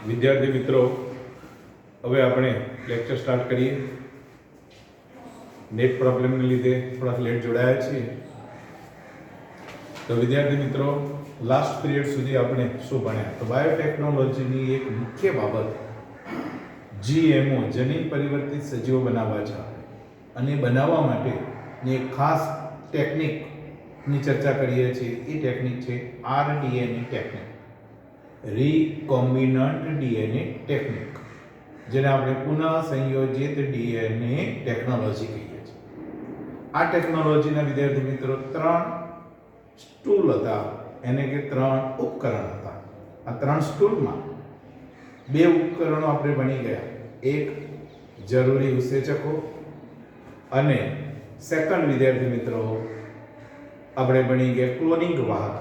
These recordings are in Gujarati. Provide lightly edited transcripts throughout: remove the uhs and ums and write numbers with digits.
વિદ્યાર્થી મિત્રો, હવે આપણે લેક્ચર સ્ટાર્ટ કરીએ. નેટ પ્રોબ્લેમને લીધે થોડા લેટ જોડાયા છીએ. તો વિદ્યાર્થી મિત્રો, લાસ્ટ પીરિયડ સુધી આપણે શું ભણ્યા? તો બાયોટેકનોલોજીની એક મુખ્ય બાબત GMO જનીન પરિવર્તિત સજીવો બનાવવા છે, અને બનાવવા માટેની એક ખાસ ટેકનિકની ચર્ચા કરીએ છીએ. એ ટેકનિક છે RDNA technique, recombinant DNA technique, જેને આપણે પુનઃ સંયોજિત DNA ટેકનોલોજી કહીએ છીએ. આ ટેકનોલોજીના વિદ્યાર્થી મિત્રો 3 સ્ટૂલ હતા, એને કે 3 ઉપકરણ હતા. આ 3 સ્ટૂલમાં 2 ઉપકરણો આપણે ભણી ગયા. એક જરૂરી ઉત્સેચકો, અને સેકન્ડ વિદ્યાર્થી મિત્રો આપણે ભણી ગયા ક્લોનિંગ વાહક.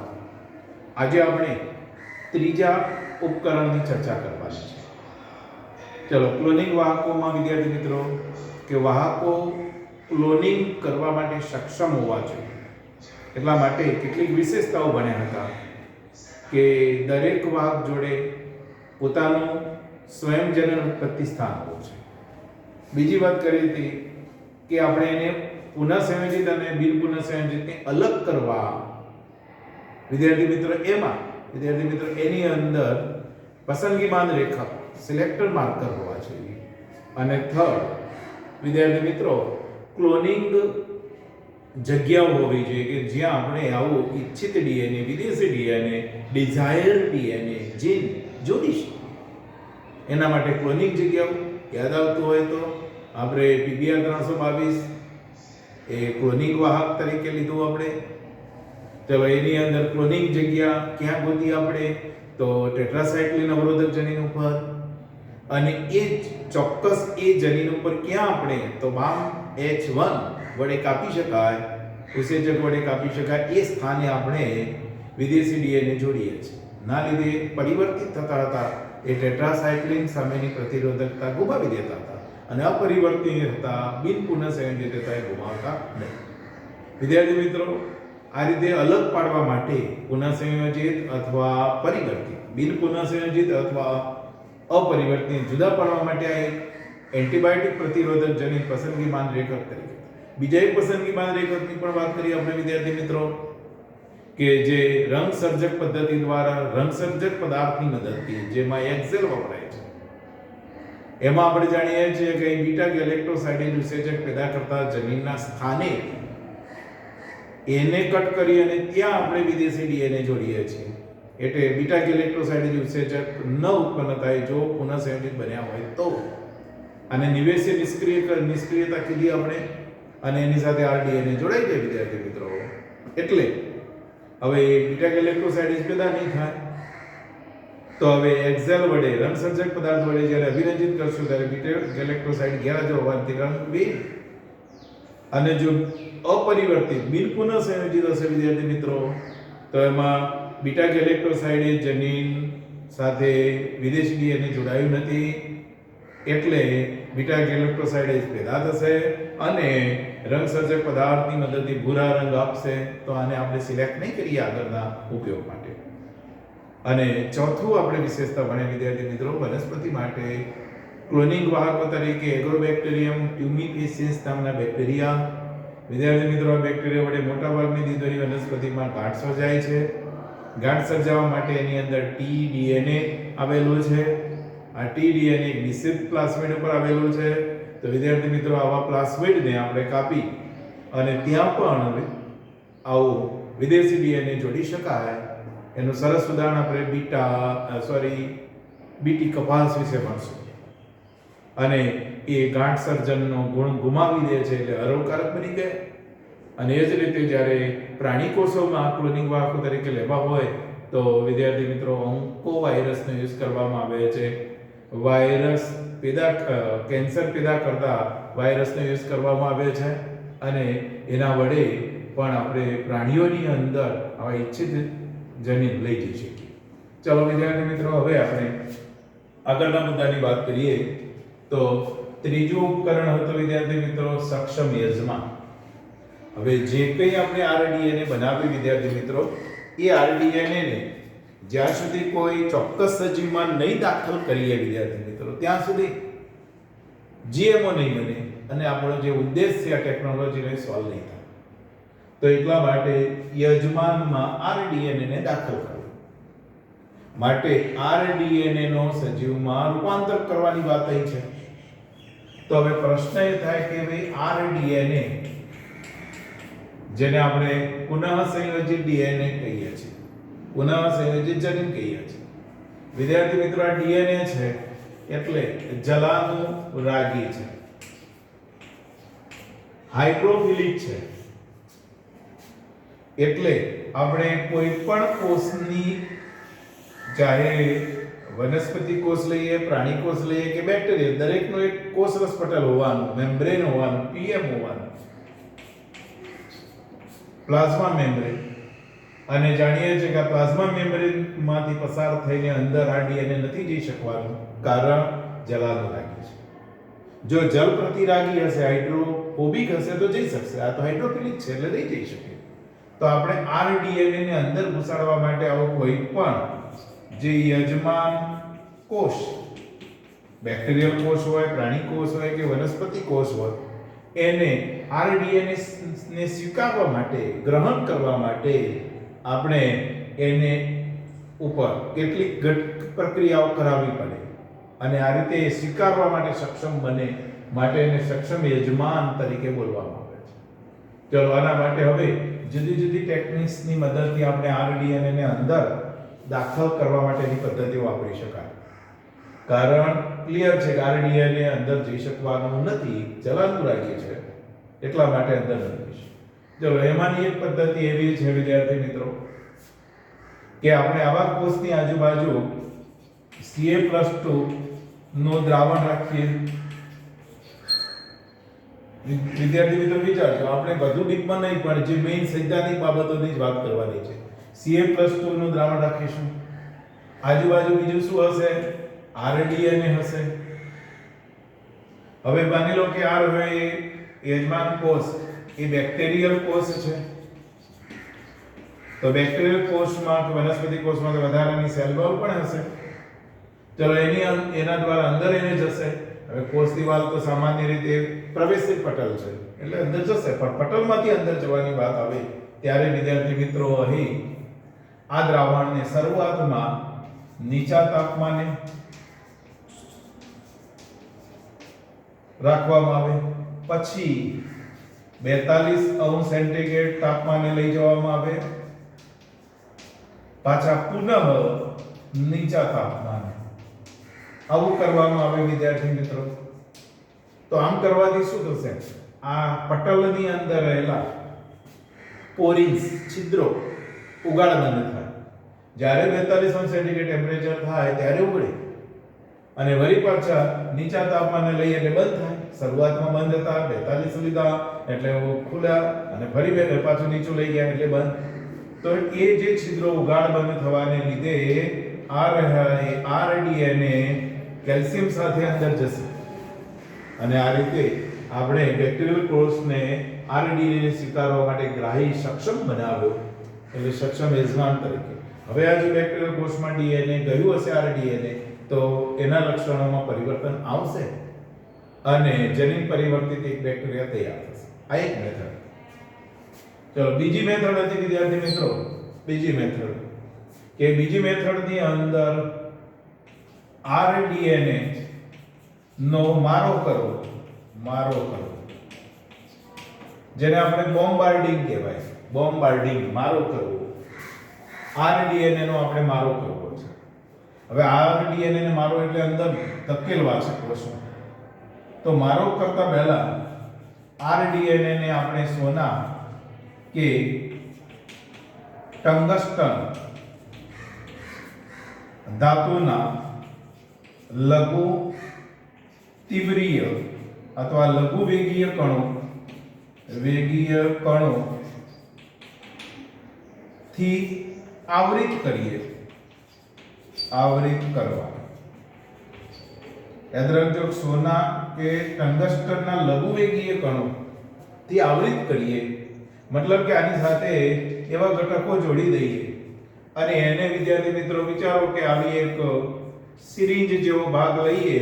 આજે આપણે ત્રીજા ઉપકરણની ચર્ચા કરવાની છે. ચલો, ક્લોનિંગ વાહકોમાં વિદ્યાર્થી મિત્રો કે વાહકો ક્લોનિંગ કરવા માટે સક્ષમ હોવા જોઈએ. એટલા માટે કેટલીક વિશેષતાઓ ભણ્યા હતા કે દરેક વાહક જોડે પોતાનું સ્વયંજનન ઉત્પત્તિ સ્થાન હોવું છે. બીજી વાત કરી હતી કે આપણે એને પુનઃસંયોજિત અને બિન પુનઃસંયોજિતને અલગ કરવા વિદ્યાર્થી મિત્રો એની અંદર પસંદગીમાન રેખા સિલેક્ટર માર્કર હોવા જોઈએ. અને થર્ડ વિદ્યાર્થી મિત્રો ક્લોનિંગ જગ્યાઓ હોવી જોઈએ કે જ્યાં આપણે આવું ઈચ્છિત DNA, વિદેશી DNA, ડિઝાયર DNA જીન જોડી શકીએ. એના માટે ક્લોનિંગ જગ્યાઓ યાદ આવતું હોય તો આપણે PBR 322 એ ક્લોનિંગ વાહક તરીકે લીધું આપણે. ચલો, એની અંદર ક્લોનિંગ જગ્યા ક્યાં ગોતી આપણે? તો ટેટ્રાસાયક્લિન અવરોધક જનીન ઉપર. અને એ ચોક્કસ એ જનીન ઉપર ક્યાં આપણે? તો BAM H1 વડે કાપી શકાય, ઉત્સેચક વડે કાપી શકાય એ સ્થાને આપણે વિદેશી DNA જોડીએ છીએ. ના લીધે પરિવર્તિત થતા હતા એ ટેટ્રાસાયક્લિન સામેની પ્રતિરોધકતા ગુમાવી દેતા હતા, અને અપરિવર્તિત હતા બિન પુનઃસંયોજિત હતા એ ગુમાવતા નહીં. વિદ્યાર્થી મિત્રો, આ રીતે અલગ પાડવા માટે પુનઃસંયોજિત અથવા પરિવર્તિત, બિન પુનઃસંયોજિત અથવા અપરિવર્તિત જુદા પાડવા માટે આ એક એન્ટીબાયોટિક પ્રતિરોધક જનીન પસંદગીમાન રેખક તરીકે. બીજા એક પસંદગીમાન રેખકની પણ વાત કરીએ આપણે વિદ્યાર્થી મિત્રો કે જે રંગસર્જક પદ્ધતિ દ્વારા રંગસર્જક પદાર્થની મદદથી, જેમાં એક્સેલ વપરાય છે, એમાં આપણે જાણીએ છીએ કે બીટા ગેલેક્ટોસાઇડિક ઉત્સેચક પેદા કરતા જનીનના સ્થાને એને કટ કરી અને ત્યાં આપણે વિદેશી DNA જોડીએ છીએ. એટલે બીટા ગેલેક્ટોસાઇડિક ઉત્સેચક ન ઉત્પન્ન થાય જો પુનઃસંયોજિત બન્યા હોય તો. અને નિવેશી નિષ્ક્રિયતા કીધી આપણે, અને એની સાથે RDNA જોડાઈ જાય વિદ્યાર્થી મિત્રો. એટલે હવે બીટા ગેલેક્ટોસાઇડિસ પેદા નહીં થાય, તો હવે એક્સેલ વડે રંગસર્જક પદાર્થ વડે જ્યારે અભિરંજિત કરશું ત્યારે બીટા ગેલેક્ટોસાઇડ ગેરહાજર હોવાથી રંગ બી. અને જો અપરિવર્તિત બિન પુનઃસંયોજિત હશે વિદ્યાર્થી મિત્રો, તો એમાં બીટા ગેલેક્ટોસાઇડ જનીન સાથે વિદેશી DNA જોડાયું નથી, એટલે બીટા ગેલેક્ટોસાઇડ પેદા થશે અને રંગસર્જક પદાર્થની મદદથી ભૂરા રંગ આપશે. તો આને આપણે સિલેક્ટ નહીં કરીએ આગળના ઉપયોગ માટે. અને ચોથું આપણે વિશેષતા ભણ્યા વિદ્યાર્થી મિત્રો વનસ્પતિ માટે ક્લોનિંગ વાહકો તરીકે એગ્રોબેક્ટેરિયમ ટ્યુમિફેસિસ નામના બેક્ટેરિયા. વિદ્યાર્થી મિત્રો, આ બેક્ટેરિયા વડે મોટાભાગની દ્વિદળી વનસ્પતિમાં ગાંઠ સર્જાય છે. ગાંઠ સર્જાવા માટે એની અંદર tDNA આવેલું છે. આ tDNA એક નિશ્ચિત પ્લાસ્મિડ ઉપર આવેલું છે. તો વિદ્યાર્થી મિત્રો, આવા પ્લાસ્મિડને આપણે કાપી અને ત્યાં પણ આવું વિદેશી DNA જોડી શકાય. એનું સરસ ઉદાહરણ આપણે બીટી કપાસ વિશે ભણશું. અને એ ગાંઠ સર્જનનો ગુણ ગુમાવી દે છે, એટલે અરોગકારક બની ગયા. અને એ જ રીતે જ્યારે પ્રાણી કોષોમાં ક્લોનિંગ વાહકો તરીકે લેવા હોય તો વિદ્યાર્થી મિત્રો ઓન્કોવાયરસનો યુઝ કરવામાં આવે છે. કેન્સર પેદા કરતા વાયરસનો યુઝ કરવામાં આવે છે, અને એના વડે પણ આપણે પ્રાણીઓની અંદર આવા ઈચ્છિત જનીન લઈ જઈ શકીએ. ચલો વિદ્યાર્થી મિત્રો, હવે આપણે આગળના મુદ્દાની વાત કરીએ તો ત્રીજું ઉપકરણ હતું વિદ્યાર્થી મિત્રો સક્ષમ યજમાન. હવે જે કંઈ આપણે RDNA બનાવ્યું વિદ્યાર્થી મિત્રો, એ RDNA ને જ્યાં સુધી કોઈ ચોક્કસ સજીવમાં નહીં દાખલ કરીએ વિદ્યાર્થી મિત્રો ત્યાં સુધી જીએમઓ નહીં બને અને આપણો જે ઉદ્દેશ છે આ ટેકનોલોજીને સોલ્વ નહીં થાય. તો એટલા માટે યજમાનમાં આરડીએનએ ને દાખલ કરવું માટે આરડીએનએ નો સજીવમાં રૂપાંતર કરવાની વાત અહીં છે. તો હવે પ્રશ્ન એ થાય કે ભાઈ આરડીએનએ જેને આપણે પુનઃ સંયોજિત ડીએનએ કહીએ છીએ, પુનઃ સંયોજિત જનીન કહીએ છીએ. વિદ્યાર્થી મિત્રો આ ડીએનએ છે એટલે જલાનુરાગી છે, હાઇડ્રોફિલિક છે. એટલે આપણે કોઈ પણ કોષની ચાહે વનસ્પતિ કોષ લઈએ, પ્રાણી કોષ લઈએ કે બેક્ટેરિયા, દરેકનો એક કોષ રસપટલ હોવાનું, મેમ્બ્રેન હોવાનું, પીએમ હોવાનું, પ્લાઝ્મા મેમ્બ્રેન. અને જાણીએ છીએ કે પ્લાઝ્મા મેમ્બ્રેન માંથી પસાર થઈને અંદર આ ડીએનએ નથી જઈ શકવાનું, કારણ જલાનુરાગી છે. જો જલ પ્રતિરાગી હશે, હાઇડ્રોફોબિક હશે તો જઈ શકશે. આ તો હાઇડ્રોફિલિક છે એટલે નહીં જઈ શકે. તો આપણે આરડીએનએ ને અંદર ઘુસાડવા માટે આવો કોઈ પણ જે યજમાન કોષ, બેક્ટેરિયલ કોષ હોય, પ્રાણી કોષ હોય કે વનસ્પતિ કોષ હોય, એને આરડીએનએ ને સ્વીકારવા માટે, ગ્રહણ કરવા માટે આપણે એને ઉપર કેટલીક પ્રક્રિયાઓ કરાવવી પડે અને આ રીતે સ્વીકારવા માટે સક્ષમ બને માટે એને સક્ષમ યજમાન તરીકે બોલવામાં આવે છે. ચલો આના માટે હવે જુદી જુદી ટેકનિક્સની મદદથી આપણે આરડીએનએ ને અંદર દાખલ કરવા માટેની પદ્ધતિઓ વાપરી શકાય. કારણ ક્લિયર છે કે આરડીએનએ અંદર જઈ શકવાનું નથી, જલાનુરાગી છે, એટલા માટે અંદર નથી. ચલો એમાંની એક પદ્ધતિ એવી છે વિદ્યાર્થી મિત્રો કે આપણે આવા કોષની આજુબાજુ Ca+2 નું દ્રાવણ રાખીએ. વિદ્યાર્થી મિત્રો વિચારજો, આપણે વધુ ડીપમાં નહીં પણ જે મેઇન સૈદ્ધાંતિક બાબતોની જ વાત કરવાની છે. Ca+2 નું દ્રાવણ રાખીશું. આજુબાજુ બીજું શું હશે? આરડીએનએ હશે. હવે માની લો કે આ હવે યજમાન કોષ એ બેક્ટેરિયલ કોષ છે. તો બેક્ટેરિયલ કોષમાં કે વનસ્પતિ કોષમાં તો વધારાની સેલ વોલ પણ હશે. ચલો એના દ્વારા અંદર એને જશે. હવે કોષ દિવાલ તો સામાન્ય રીતે પ્રવેશિત પટલ છે એટલે અંદર જશે, પણ પટલમાંથી અંદર જવાની વાત આવે ત્યારે વિદ્યાર્થી મિત્રો અહીં આ દ્રાવણને શરૂઆતમાં નીચા તાપમાને રાખવામાં આવે, પછી 42°C તાપમાને લઈ જવામાં આવે, પાછા પુનઃ નીચા તાપમાને. આવું કરવામાં આવે વિદ્યાર્થી મિત્રો. તો આમ કરવાથી શું થશે? આ પટલની અંદર રહેલા પોરિન્સ, છિદ્રો ઉગાડ બંધ થાય. જ્યારે 42°C ટેમ્પરેચર થાય ત્યારે ઉગડે અને વળી પાછા નીચા તાપમાને લઈ એટલે બંધ થાય. શરૂઆતમાં બંધ હતા, 42 લીધા એટલે ખુલ્યા અને ફરી પાછું નીચું લઈ ગયા એટલે બંધ. તો એ જે છિદ્રો ઉગાડ બંધ થવાને લીધે આરડીએનએ કેલ્શિયમ સાથે અંદર જશે અને આ રીતે આપણે બેક્ટેરિયલ કોષને આરડીએનએ સ્વીકારવા માટે ગ્રાહી સક્ષમ બનાવ્યો, એટલે સક્ષમ યજમાન તરીકે. હવે આ જો બેક્ટેરિયલ કોષમાં ડીએનએ ગયું હશે આરડીએનએ, તો એના લક્ષણોમાં પરિવર્તન આવશે અને જનીન પરિવર્તિત એક બેક્ટેરિયા તૈયાર થશે. આ એક મેથડ. ચલો બીજી મેથડ હતી વિદ્યાર્થી મિત્રો, બીજી મેથડની અંદર આરડીએનએ નો મારો કરવો, જેને આપણે બોમ્બાર્ડિંગ કહેવાય. બોમ્બાર્ડિંગ, મારો કરવો. આરડીએનએ નો આપણે મારો કરવો છે. હવે આરડીએનએ ને મારો એટલે અંદર ધકેલવા છે કોષમાં. તો મારો કરતા પહેલા આરડીએનએ ને આપણે સોના કે ટંગસ્ટન ધાતુના લઘુ તીવ્રીય અથવા લઘુ વેગીય કણો થી આવરિત કરવા. યાદ રાખજો, સોના કે ટંગસ્ટનના લઘુ વેગીય કણો થી આવરિત કરીએ, મતલબ કે આની સાથે એવા ઘટકો જોડી દઈએ અને એને વિદ્યાર્થી મિત્રો વિચારો કે આવી એક સિરિંજ જેવો ભાગ લઈએ,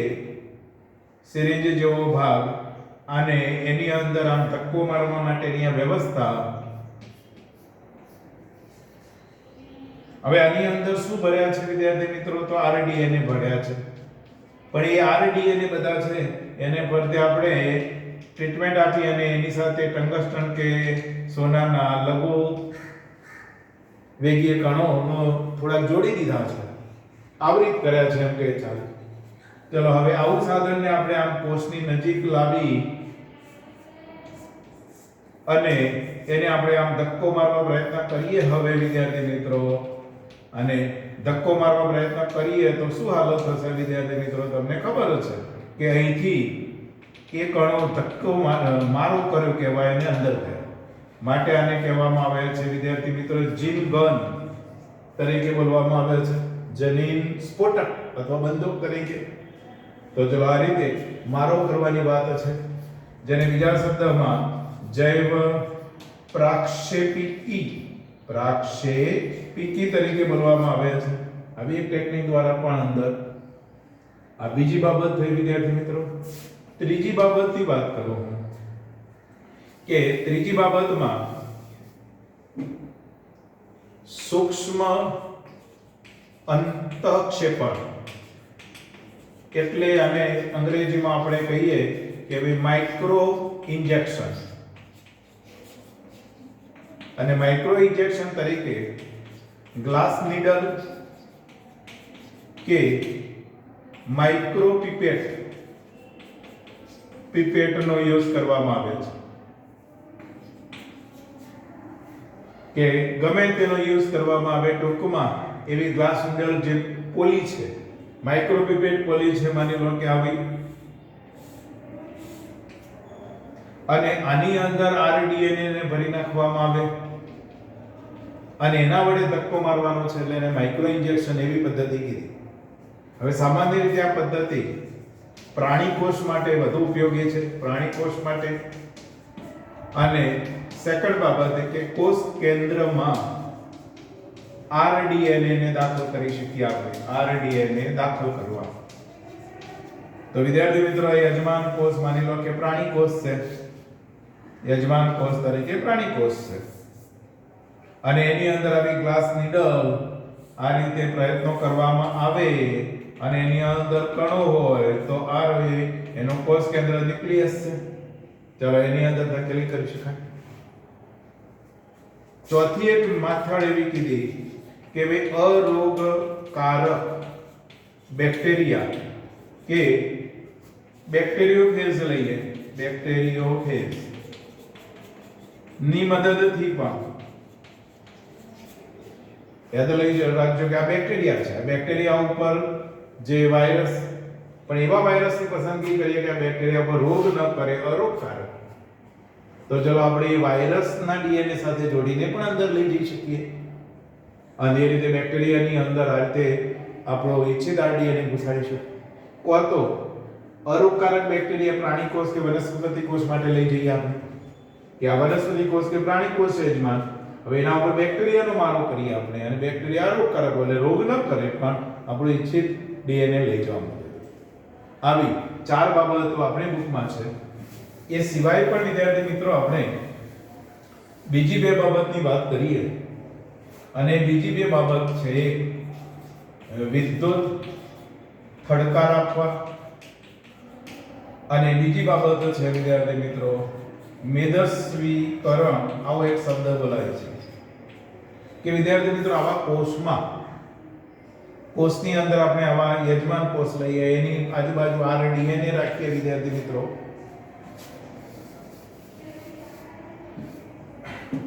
સિરિંજ જેવો ભાગ, અને એની અંદર આમ ધક્કો મારવા માટેની આ વ્યવસ્થા. હવે આની અંદર શું ભર્યા છે વિદ્યાર્થી મિત્રો? તો RDNA ભર્યા છે. પણ એ RDNA બધા છે એને પરતે આપણે ટ્રીટમેન્ટ આપી અને એની સાથે ટંગસ્ટન કે સોનાના લઘુ વેગીય કણોનો થોડાક જોડી દીધા છે, આવરિત કર્યા છે એમ કે ચાલે. ચલો હવે આવું સાધનને આપણે આમ કોષની નજીક લાવી અને એને આપણે આમ ધક્કો મારવા પ્રયત્ન કરીએ. હવે વિદ્યાર્થી મિત્રો, અને ધક્કો મારવા પ્રયત્ન કરીએ તો શું હાલત થશે વિદ્યાર્થી મિત્રો? તમને ખબર છે કે અહીંથી એ કણો ધક્કો મારો કર્યો કહેવાય અને અંદર ગયો. માટે આને કહેવામાં આવે છે વિદ્યાર્થી મિત્રો જીન ગન તરીકે બોલવામાં આવે છે, જનીન સ્ફોટક અથવા બંદૂક તરીકે. તો ચલો આ રીતે મારો કરવાની વાત છે, જેને બીજા શબ્દમાં જૈવ પ્રાક્ષેપિકી તરીકે બોલવામાં આવે છે. આવી એક ટેકનિક દ્વારા પણ અંદર. આ બીજી બાબત થઈ વિદ્યાર્થી મિત્રો. ત્રીજી બાબતની વાત કરું હું કે ત્રીજી બાબતમાં સૂક્ષ્મ અંતઃક્ષેપણ, એટલે આને અંગ્રેજીમાં આપણે કહીએ કે ભાઈ માઇક્રો ઇન્જેક્શન. અને માઇક્રો ઇન્જેક્શન તરીકે ગ્લાસ નીડલ કે માઇક્રો પીપેટનો યુઝ કરવામાં આવે છે, કે ગમે તેનો યુઝ કરવામાં આવે. ટૂંકમાં એવી ગ્લાસ નીડલ જે પોલી છે, માઇક્રો પીપેટ પોલી છે, માની લો કે આવી, અને આની અંદર RDNA ને ભરી નાખવામાં આવે અને એના વડે ધક્કો મારવાનો છે, એટલે એને માઇક્રો ઇન્જેક્શન એવી પદ્ધતિ કીધી. હવે સામાન્ય રીતે આ પદ્ધતિ પ્રાણી કોષ માટે વધુ ઉપયોગી છે, પ્રાણી કોષ માટે. અને સેકન્ડ બાબત કે કોષ કેન્દ્રમાં RDNA ને દાખલ કરી શકીએ આપણે, RDNA દાખલ કરવા. તો વિદ્યાર્થી મિત્રો, યજમાન કોષ માની લો કે પ્રાણી કોષ છે, યજમાન કોષ તરીકે પ્રાણી કોષ છે, અને એની અંદર આવી ગ્લાસ નીડલ આ રીતે પ્રયત્નો કરવામાં આવે અને એની અંદર કણો હોય તો આ રહે એનો કોષ કેન્દ્ર ન્યુક્લિયસ છે. ચલો એની અંદર ધકેલી કરી શકાય. ચોથી એક માથાળ એવી કીધી કે ભાઈ અરોગકારક બેક્ટેરિયા કે બેક્ટેરિયોફેજ લઈએ, બેક્ટેરિયોફેજ ની મદદથી પણ યાદ લઈ રાખજો કે આ બેક્ટેરિયા છે. આ બેક્ટેરિયા ઉપર જે વાયરસ, પણ એવા વાયરસની પસંદગી કરીએ કે આ બેક્ટેરિયા પર રોગ ન કરે, અરોગકારક. તો ચલો આપણે એ વાયરસના DNA સાથે જોડીને પણ અંદર લઈ જઈ શકીએ અને એ રીતે બેક્ટેરિયાની અંદર આ રીતે આપણો ઇચ્છિત RDNA ઘુસાડીશું. તો અરોગકારક બેક્ટેરિયા પ્રાણી કોષ કે વનસ્પતિ કોષ માટે લઈ જઈએ આપણે, કે આ વનસ્પતિ કોષ કે પ્રાણી કોષ છે યજમાન. હવે એના ઉપર બેક્ટેરિયાનો મારો કરીએ આપણે, અને બેક્ટેરિયા અરોગકારક એટલે રોગ ન કરે પણ આપણું ઇચ્છિત DNA લઈ જવા માટે. આવી 4 બાબતો આપણી બુકમાં છે. એ સિવાય પણ વિદ્યાર્થી મિત્રો આપણે બીજી 2 બાબતની વાત કરીએ, અને બીજી 2 બાબત છે વિદ્યુત ખડકાર આપવા, અને બીજી બાબત છે વિદ્યાર્થી મિત્રો મેદસ્વીકરણ. આવો એક શબ્દ બોલાય છે કે વિદ્યાર્થી મિત્રો આવા કોષની અંદર આપણે આવા યજમાન કોષ લઈએ, એની આજુબાજુ RDNA રાખીએ વિદ્યાર્થી મિત્રો,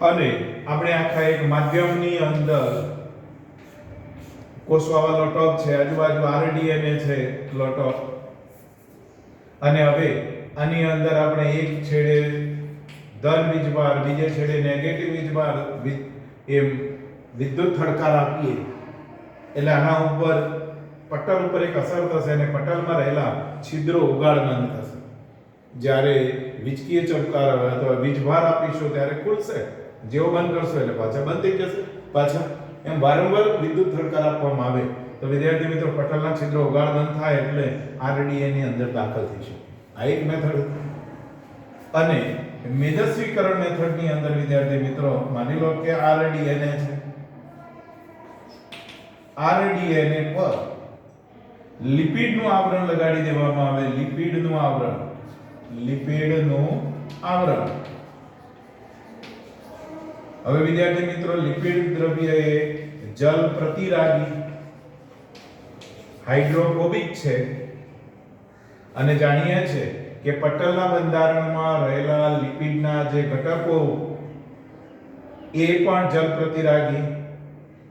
અને આપણે આખા એક માધ્યમની અંદર કોષવાળો ટોપ છે, આજુબાજુ RDNA છે લોટો, અને હવે આની અંદર આપણે એક છેડે ધન વીજભાર, બીજે છેડે નેગેટિવ વીજભાર એમ વિદ્યુત ખડકાર આપીએ, એટલે આના ઉપર પટલ ઉપર એક અસર થશે અને પટલમાં રહેલા છિદ્રો ઉગાડવાનું થશે. જ્યારે વીજકીય ચમકાર અથવા વીજભાર આપીશું ત્યારે ખુલશે, જેવો બંધ કરશો એટલે પાછા બંધ થઈ જશે, પાછા એમ વારંવાર વિદ્યુત થડકાર આપવામાં આવે તો વિદ્યાર્થી મિત્રો પટલના છિદ્રો ઓગાળ બંધ થાય એટલે આરડીએ ની અંદર દાખલ થઈ શકે. આ એક મેથડ. અને મેદસ્વીકરણ મેથડની અંદર વિદ્યાર્થી મિત્રો માની લો કે આરડીએનએ છે. આરડીએનએ પર લિપિડનું આવરણ લગાડી દેવામાં આવે. લિપિડનું આવરણ. હવે વિદ્યાર્થી મિત્રો લિપિડ દ્રવ્ય એ જલ પ્રતિરાગી હાઇડ્રોફોબિક છે અને જાણીએ છે કે પટલના બંધારણમાં રહેલા લિપિડના જે ઘટકો એ પણ જલ પ્રતિરાગી,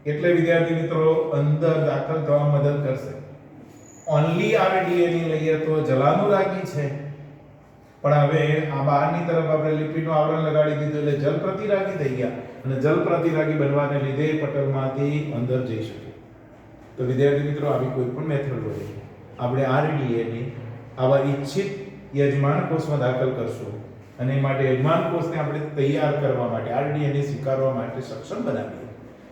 એટલે વિદ્યાર્થી મિત્રો અંદર દાખલ થવા મદદ કરશે. ઓન્લી આરડીએ ની લઈએ તો જલાનુરાગી છે, પણ હવે આ બહારની તરફ આપણે લિપિડનું આવરણ લગાડી દીધું એટલે જલ પ્રતિરાગી થઈ ગયા અને જલ પ્રતિરાગી બનવાને લીધે પટલમાંથી અંદર જઈ શકે. તો વિદ્યાર્થી મિત્રો આવી કોઈ પણ મેથડ હોય આપણે આરડીએ ની આવા ઈચ્છિત યજમાન કોષમાં દાખલ કરશું અને એ માટે યજમાન કોષને આપણે તૈયાર કરવા માટે આરડીએ ને સ્વીકારવા માટે સક્ષમ બનાવીએ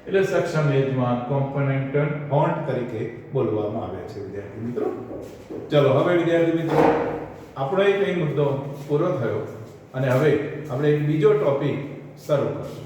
એટલે સક્ષમ યજમાન કોમ્પોનેન્ટ બોન્ડ તરીકે બોલવામાં આવે છે વિદ્યાર્થી મિત્રો. ચલો હવે વિદ્યાર્થી મિત્રો આપણો એક મુદ્દો પૂરો થયો અને હવે આપણે એક બીજો ટોપિક શરૂ કરશું.